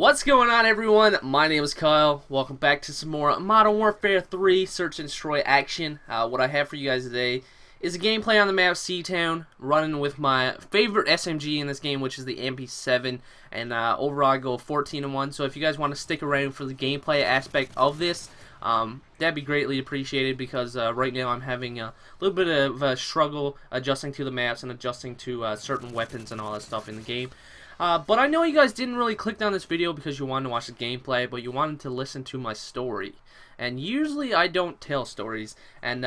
What's going on, everyone? My name is Kyle. Welcome back to some more Modern Warfare 3 Search and Destroy action. What I have for you guys today is a gameplay on the map Seatown, running with my favorite SMG in this game, which is the MP7, and overall I go 14-1. So if you guys want to stick around for the gameplay aspect of this, that'd be greatly appreciated, because right now I'm having a little bit of a struggle adjusting to the maps and adjusting to certain weapons and all that stuff in the game. But I know you guys didn't really click on this video because you wanted to watch the gameplay, but you wanted to listen to my story. And usually I don't tell stories, and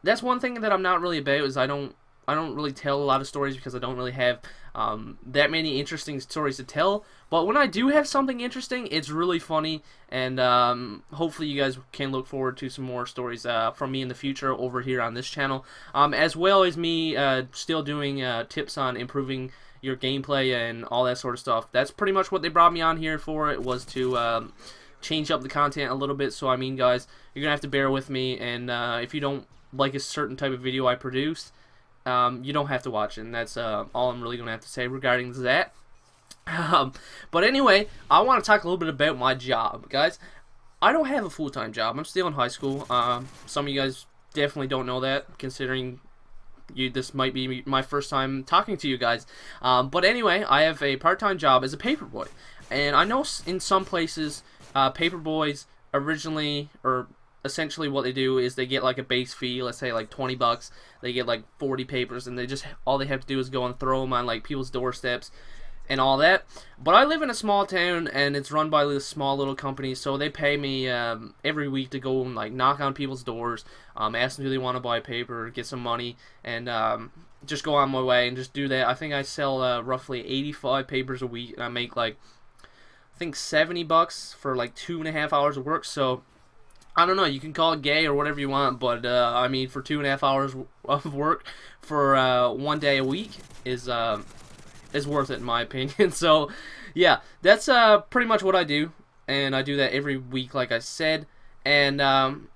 that's one thing that I'm not really about, is I don't really tell a lot of stories because I don't really have that many interesting stories to tell. But when I do have something interesting, it's really funny, and hopefully you guys can look forward to some more stories from me in the future over here on this channel, as well as me still doing tips on improving your gameplay and all that sort of stuff. That's pretty much what they brought me on here for. It was to change up the content a little bit. So I mean, guys, you're gonna have to bear with me, and if you don't like a certain type of video I produce, you don't have to watch it, and that's all I'm really gonna have to say regarding that. But anyway, I want to talk a little bit about my job, guys. I don't have a full-time job. I'm still in high school. Some of you guys definitely don't know that, considering this might be my first time talking to you guys. But anyway, I have a part-time job as a paperboy, and I know in some places paperboys originally, or essentially what they do is they get like a base fee, let's say like 20 bucks. They get like 40 papers, and all they have to do is go and throw them on like people's doorsteps and all that. But I live in a small town, and it's run by this small little company, so they pay me every week to go and like knock on people's doors, ask them do they want to buy paper, get some money, and just go on my way and just do that. I think I sell roughly 85 papers a week, and I make like, I think 70 bucks for like 2.5 hours of work. So I don't know, you can call it gay or whatever you want, but I mean, for 2.5 hours of work for 1 day a week is worth it in my opinion. So yeah, that's pretty much what I do, and I do that every week, like I said. And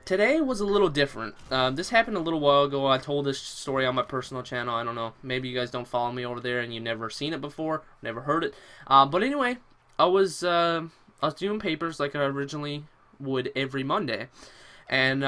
today was a little different. This happened a little while ago. I told this story on my personal channel. I don't know, maybe you guys don't follow me over there and you've never seen it before, never heard it. But anyway, I was doing papers like I originally would every Monday, and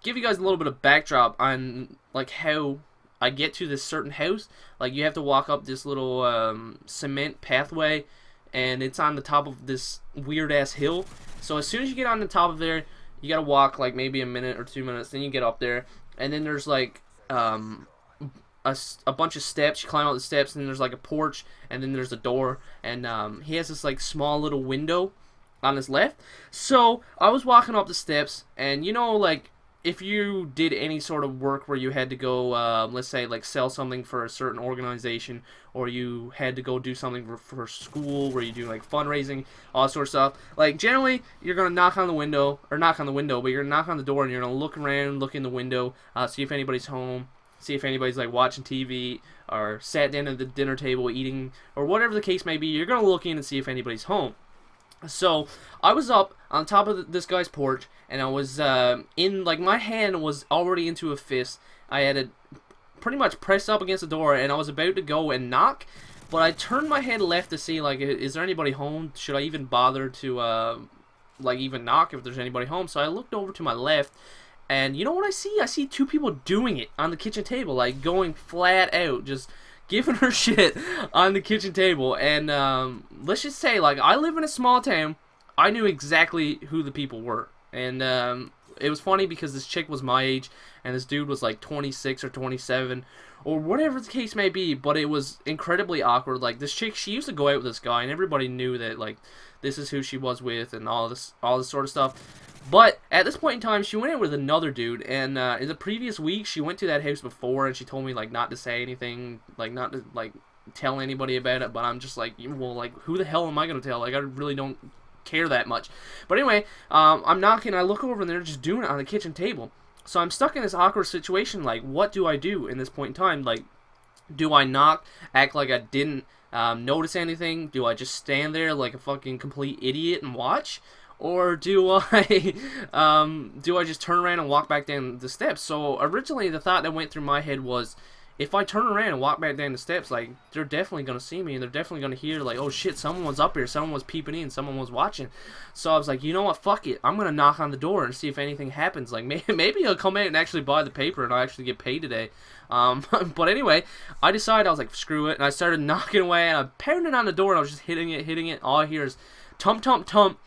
give you guys a little bit of backdrop on like how I get to this certain house. Like, you have to walk up this little cement pathway, and it's on the top of this weird ass hill. So as soon as you get on the top of there, you gotta walk like maybe a minute or 2 minutes, then you get up there, and then there's like a bunch of steps. You climb out the steps, and then there's like a porch, and then there's a door, and he has this like small little window on his left. So I was walking up the steps, and you know, like, if you did any sort of work where you had to go, let's say, like, sell something for a certain organization, or you had to go do something for school where you do, like, fundraising, all that sort of stuff, like, generally, you're going to knock on the window, or knock on the window, but you're going to knock on the door, and you're going to look around, look in the window, see if anybody's home, see if anybody's, like, watching TV, or sat down at the dinner table eating, or whatever the case may be. You're going to look in and see if anybody's home. So I was up on top of this guy's porch, and I was in, like, my hand was already into a fist. I had it pretty much pressed up against the door, and I was about to go and knock, but I turned my head left to see, like, is there anybody home? Should I even bother to like, even knock if there's anybody home? So I looked over to my left, and you know what I see? I see two people doing it on the kitchen table, like, going flat out, just giving her shit on the kitchen table. And let's just say, like, I live in a small town. I knew exactly who the people were, and it was funny because this chick was my age, and this dude was like 26 or 27, or whatever the case may be. But it was incredibly awkward. Like, this chick, she used to go out with this guy, and everybody knew that, like, this is who she was with, and all this sort of stuff. But at this point in time, she went in with another dude, and in the previous week, she went to that house before, and she told me, like, not to say anything, like, not to, like, tell anybody about it. But I'm just like, well, like, who the hell am I gonna tell? Like, I really don't care that much. But anyway, I'm knocking, I look over, and they're just doing it on the kitchen table. So I'm stuck in this awkward situation. Like, what do I do in this point in time? Like, do I knock, act like I didn't notice anything? Do I just stand there like a fucking complete idiot and watch? Or do I just turn around and walk back down the steps? So originally the thought that went through my head was, if I turn around and walk back down the steps, like, they're definitely going to see me, and they're definitely going to hear, like, oh shit, someone was up here, someone was peeping in, someone was watching. So I was like, you know what, fuck it, I'm going to knock on the door and see if anything happens. Like, maybe I'll come out and actually buy the paper, and I'll actually get paid today. But anyway, I decided, I was like, screw it, and I started knocking away, and I'm pounding on the door, and I was just hitting it. All I hear is tump, tump, tump,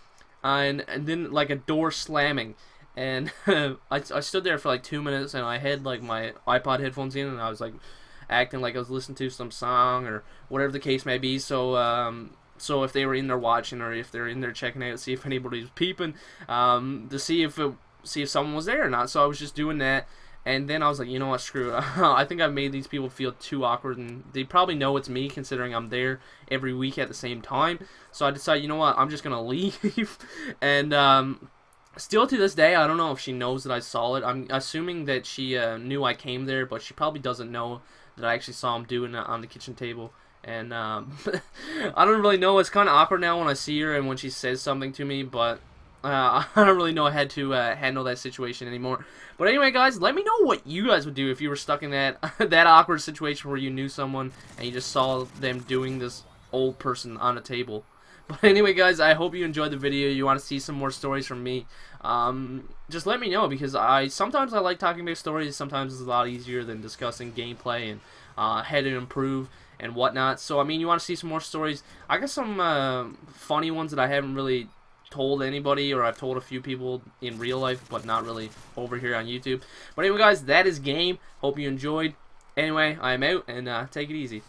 and then, like, a door slamming. And I stood there for like 2 minutes, and I had like my iPod headphones in, and I was like acting like I was listening to some song or whatever the case may be. So so if they were in there watching, or if they're in there checking out, see if anybody was peeping, to see if someone was there or not. So I was just doing that, and then I was like, you know what, screw it. I think I've made these people feel too awkward, and they probably know it's me considering I'm there every week at the same time. So I decided, you know what, I'm just gonna leave, and still to this day, I don't know if she knows that I saw it. I'm assuming that she knew I came there, but she probably doesn't know that I actually saw him doing it on the kitchen table. And I don't really know. It's kind of awkward now when I see her and when she says something to me, but I don't really know how to handle that situation anymore. But anyway, guys, let me know what you guys would do if you were stuck in that that awkward situation where you knew someone and you just saw them doing this old person on a table. But anyway, guys, I hope you enjoyed the video. You want to see some more stories from me, just let me know, because sometimes I like talking about stories. Sometimes it's a lot easier than discussing gameplay and how to improve and whatnot. So I mean, you want to see some more stories? I got some funny ones that I haven't really told anybody, or I've told a few people in real life, but not really over here on YouTube. But anyway, guys, that is game. Hope you enjoyed. Anyway, I am out, and take it easy.